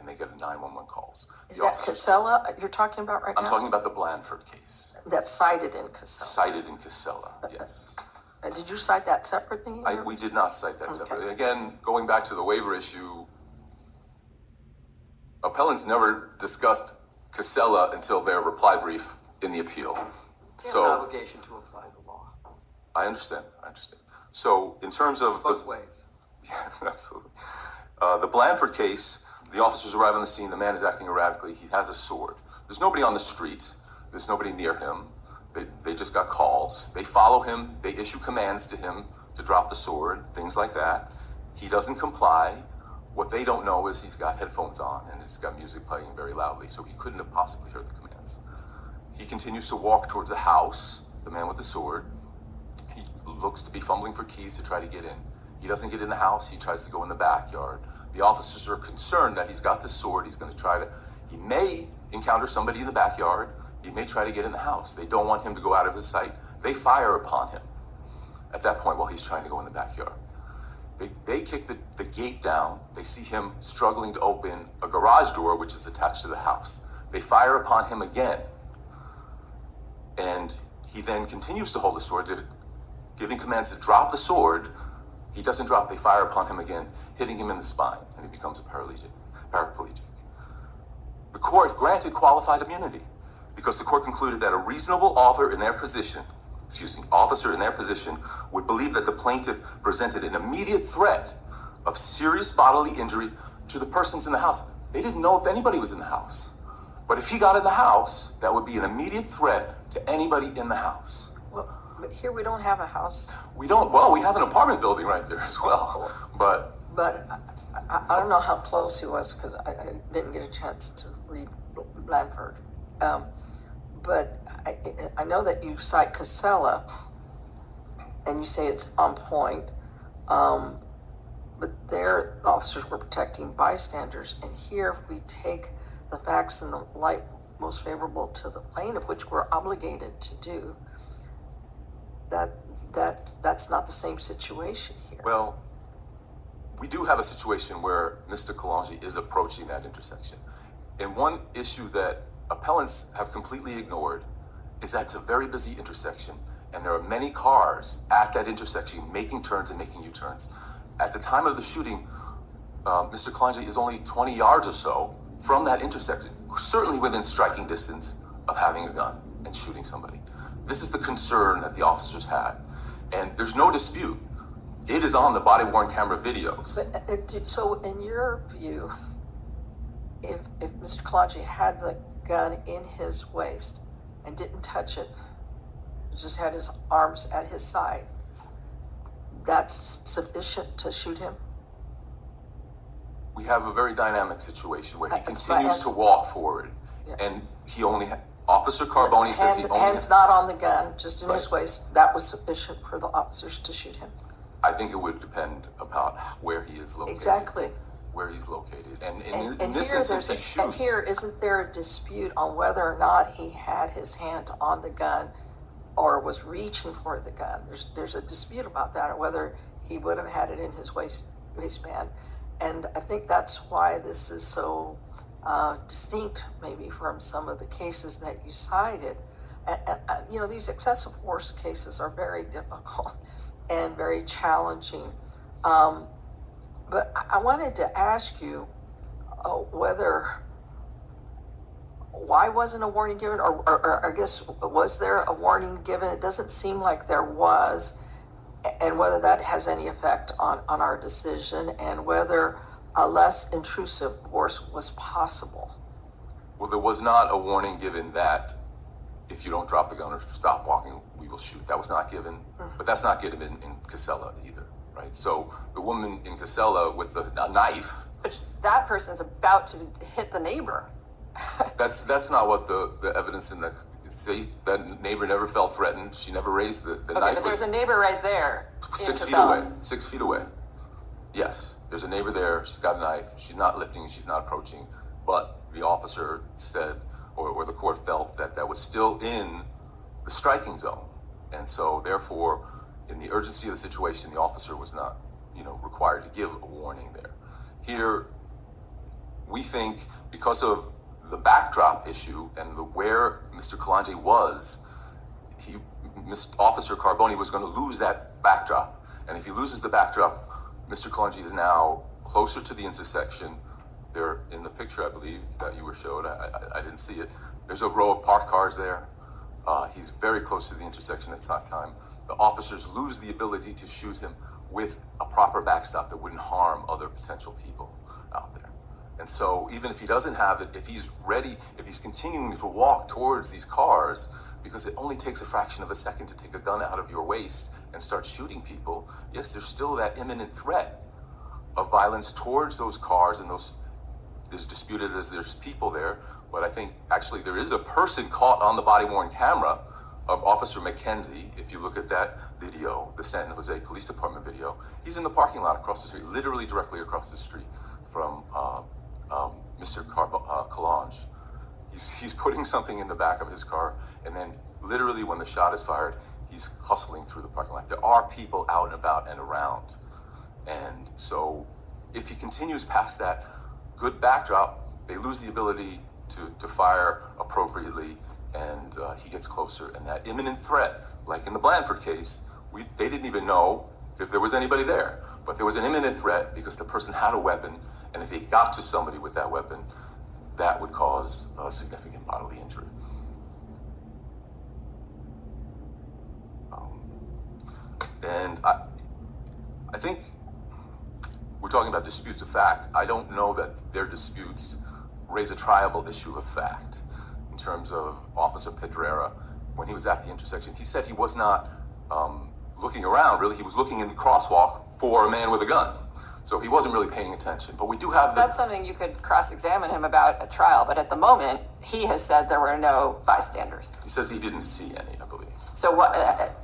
and they get 911 calls. Is that Casella you're talking about right now? I'm talking about the Blandford case. That's cited in Casella. Cited in Casella, yes. Did you cite that separately? We did not cite that separately. Again, going back to the waiver issue, appellants never discussed Casella until their reply brief in the appeal. They have an obligation to apply the law. I understand. So in terms of both ways. Yes, absolutely. The Blandford case, the officers arrive on the scene, the man is acting erratically, he has a sword. There's nobody on the street, there's nobody near him, they just got calls. They follow him, they issue commands to him to drop the sword, things like that. He doesn't comply. What they don't know is he's got headphones on and he's got music playing very loudly, so he couldn't have possibly heard the commands. He continues to walk towards the house, the man with the sword. He looks to be fumbling for keys to try to get in. He doesn't get in the house, he tries to go in the backyard. The officers are concerned that he's got this sword, he may encounter somebody in the backyard, he may try to get in the house. They don't want him to go out of his sight. They fire upon him at that point while he's trying to go in the backyard. They kick the gate down, they see him struggling to open a garage door which is attached to the house. They fire upon him again, and he then continues to hold the sword, giving commands to drop the sword. He doesn't drop, they fire upon him again, hitting him in the spine, and he becomes a paraplegic. The court granted qualified immunity because the court concluded that a reasonable officer in their position would believe that the plaintiff presented an immediate threat of serious bodily injury to the persons in the house. They didn't know if anybody was in the house. But if he got in the house, that would be an immediate threat to anybody in the house. But here we don't have a house. We don't. Well, we have an apartment building right there as well. But I don't know how close he was because I didn't get a chance to read Blandford. But I know that you cite Casella and you say it's on point. But there, the officers were protecting bystanders. And here, if we take the facts in the light most favorable to the plaintiff, which we're obligated to do, that's not the same situation here. Well, we do have a situation where Mr. Calonge is approaching that intersection. And one issue that appellants have completely ignored is that it's a very busy intersection, and there are many cars at that intersection making turns and making U-turns. At the time of the shooting, Mr. Calonge is only 20 yards or so from that intersection, certainly within striking distance of having a gun and shooting somebody. This is the concern that the officers had, and there's no dispute. It is on the body-worn camera videos. But so, in your view, if Mr. Calonge had the gun in his waist and didn't touch it, just had his arms at his side, that's sufficient to shoot him? We have a very dynamic situation where he continues to walk forward, and he only Officer Carboni says he only hands not on the gun, just in his waist. That was sufficient for the officers to shoot him. I think it would depend about where he is located. Exactly. Where he's located, and And this here, instance, he shoots. and here, isn't there a dispute on whether or not he had his hand on the gun or was reaching for the gun? There's a dispute about that, or whether he would have had it in his waistband. And I think that's why this is so distinct, maybe, from some of the cases that you cited. And these excessive force cases are very difficult and very challenging. But I wanted to ask you why wasn't a warning given, or I guess, was there a warning given? It doesn't seem like there was, and whether that has any effect on our decision, and whether a less intrusive force was possible. Well, there was not a warning given that if you don't drop the gun or stop walking, we will shoot. That was not given, but that's not given in Casella either, right? So the woman in Casella with a knife. But that person's about to hit the neighbor. That's not what the evidence in that neighbor never felt threatened. She never raised the knife. But there's a neighbor right there. 6 feet away. 6 feet away. Yes, there's a neighbor there. She's got a knife. She's not lifting. She's not approaching. But the officer said, or the court felt, that was still in the striking zone, and so therefore, in the urgency of the situation, the officer was not, required to give a warning there. Here, we think because of the backdrop issue and where Mr. Calonge was, Officer Carboni was going to lose that backdrop. And if he loses the backdrop, Mr. Calonge is now closer to the intersection. They're in the picture, I believe, that you were showed. I didn't see it. There's a row of parked cars there. He's very close to the intersection at that time. The officers lose the ability to shoot him with a proper backstop that wouldn't harm other potential people out there. And so even if he doesn't have it, if he's ready, if he's continuing to walk towards these cars, because it only takes a fraction of a second to take a gun out of your waist and start shooting people, yes, there's still that imminent threat of violence towards those cars and those, as disputed as there's people there. But I think actually there is a person caught on the body-worn camera of Officer McKenzie. If you look at that video, the San Jose Police Department video, he's in the parking lot across the street, literally directly across the street from Mr. Calonge. He's putting something in the back of his car, and then literally when the shot is fired, he's hustling through the parking lot. There are people out and about and around. And so if he continues past that good backdrop, they lose the ability to fire appropriately, and he gets closer. And that imminent threat, like in the Blandford case, they didn't even know if there was anybody there. But there was an imminent threat because the person had a weapon, and if he got to somebody with that weapon, that would cause a significant bodily injury. And I think we're talking about disputes of fact. I don't know that their disputes raise a triable issue of fact in terms of Officer Pedrera. When he was at the intersection, he said he was not looking around, really. He was looking in the crosswalk for a man with a gun. So he wasn't really paying attention. But we do have That's something you could cross-examine him about at trial, but at the moment, he has said there were no bystanders. He says he didn't see any, I believe. So what,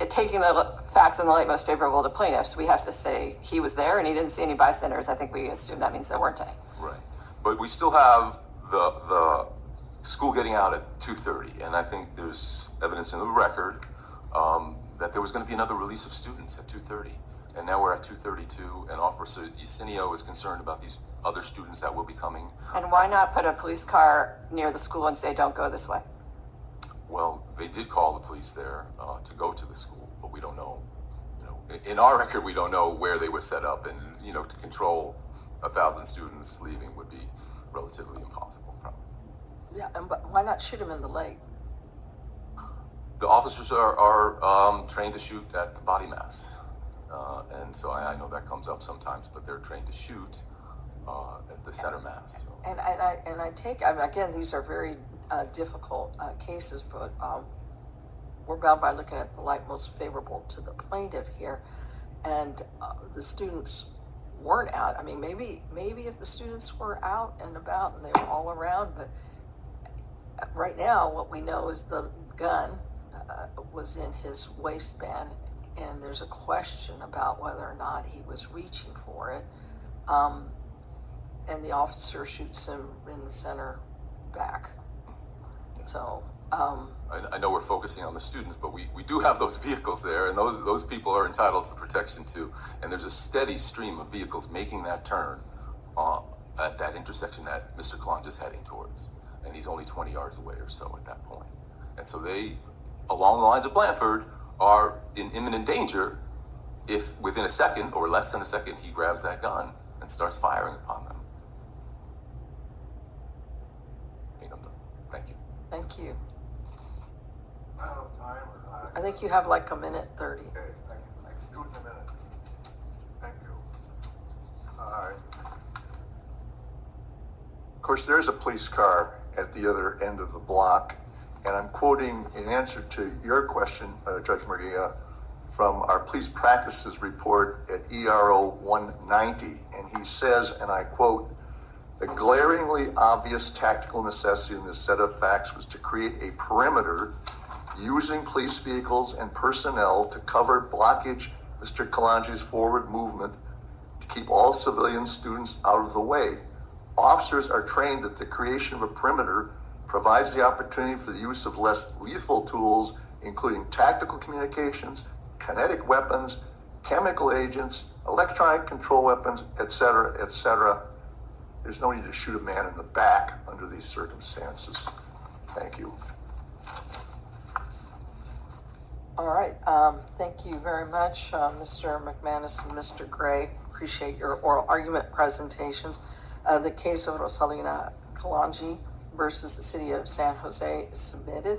taking the facts in the light most favorable to plaintiffs, we have to say he was there and he didn't see any bystanders. I think we assume that means there weren't any. Right. But we still have the school getting out at 2:30, and I think there's evidence in the record that there was going to be another release of students at 2:30. And now we're at 2:32, and Officer Yacinio is concerned about these other students that will be coming. And why not put a police car near the school and say, don't go this way? Well, they did call the police there to go to the school, but we don't know. In our record, we don't know where they were set up, and to control 1,000 students leaving would be relatively impossible, probably. Yeah, but why not shoot him in the leg? The officers are trained to shoot at the body mass. And so I know that comes up sometimes, but they're trained to shoot at the center mass. So. And I take, again, these are very difficult cases, but we're bound by looking at the light most favorable to the plaintiff here. And the students weren't out. I mean, maybe if the students were out and about and they were all around, but right now what we know is the gun was in his waistband, and there's a question about whether or not he was reaching for it. And the officer shoots him in the center back. So I know we're focusing on the students, but we do have those vehicles there, and those people are entitled to protection too. And there's a steady stream of vehicles making that turn at that intersection that Mr. Calonge is heading towards. And he's only 20 yards away or so at that point. And so they, along the lines of Blandford, are in imminent danger if within a second or less than a second he grabs that gun and starts firing upon them. I think I'm done. Thank you. thank you. Out of time or not? I think you have like a minute 30. Okay, thank you. I can do it in a minute. Thank you. All right. Of course, there's a police car at the other end of the block, and I'm quoting in answer to your question, Judge Maria, from our police practices report at ERO 190, and he says, and I quote, "The glaringly obvious tactical necessity in this set of facts was to create a perimeter using police vehicles and personnel to cover blockage Mr. Calonge's forward movement to keep all civilian students out of the way. Officers are trained that the creation of a perimeter provides the opportunity for the use of less lethal tools, including tactical communications, kinetic weapons, chemical agents, electronic control weapons, etc., etc." there's no need to shoot a man in the back under these circumstances. Thank you. All right, thank you very much, Mr. McManus and Mr. Gray. Appreciate your oral argument presentations. The case of Rosalina Calonge versus the City of San Jose is submitted.